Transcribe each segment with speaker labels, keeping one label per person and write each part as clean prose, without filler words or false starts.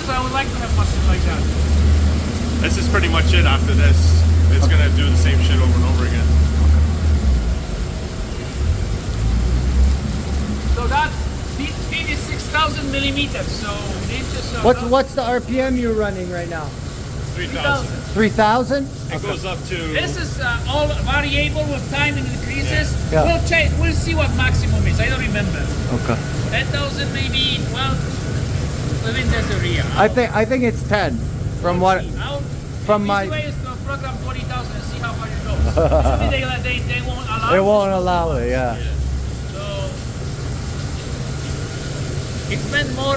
Speaker 1: because I would like to have machine like that.
Speaker 2: This is pretty much it after this. It's gonna do the same shit over and over again.
Speaker 1: So that speed is 6,000 millimeters. So inches.
Speaker 3: What's the RPM you're running right now?
Speaker 2: 3,000.
Speaker 3: 3,000?
Speaker 2: It goes up to.
Speaker 1: This is all variable with time and increases.
Speaker 3: Yeah.
Speaker 1: We'll check. We'll see what maximum is. I don't remember.
Speaker 3: Okay.
Speaker 1: 10,000 maybe. Well, within this area.
Speaker 3: I think it's 10 from what from my.
Speaker 1: The easy way is to program 20,000 and see how far it goes. Usually they won't allow.
Speaker 3: They won't allow it. Yeah.
Speaker 1: So it's meant more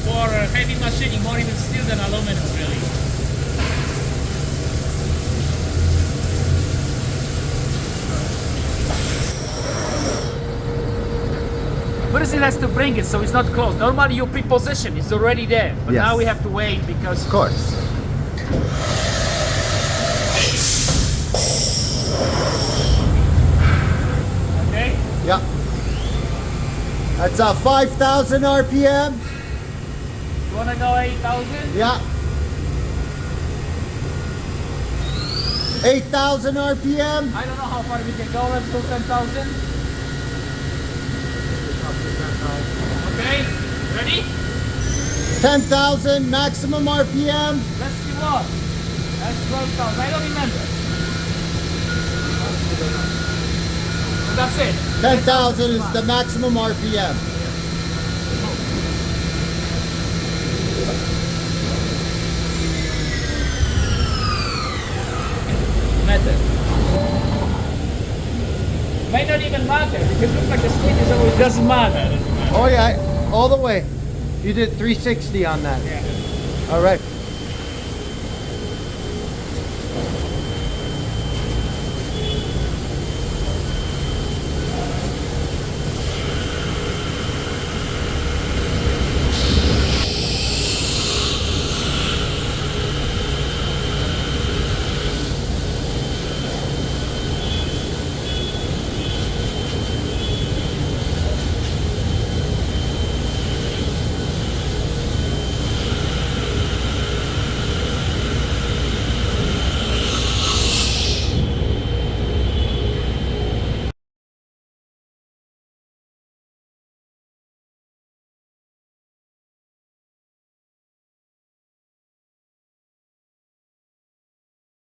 Speaker 1: for heavy machining, more even steel than aluminum, really. First it has to bring it so it's not closed. Normally you pre-position, it's already there. But
Speaker 3: Yes.
Speaker 1: now we have to wait because...
Speaker 3: Of course.
Speaker 1: Okay?
Speaker 3: Yeah. That's 5,000 RPM.
Speaker 1: You wanna go 8,000?
Speaker 3: Yeah. 8,000 RPM.
Speaker 1: I don't know how far we can go. Let's go 10,000. Okay, ready?
Speaker 3: 10,000 maximum RPM.
Speaker 1: Let's see what. That's 12,000. I don't remember. But that's it.
Speaker 3: 10,000 is the maximum RPM.
Speaker 1: Method. Might not even matter because it looks like the speed is always doesn't matter.
Speaker 3: Oh yeah, all the way. You did 360 on that.
Speaker 1: Yeah.
Speaker 3: All right.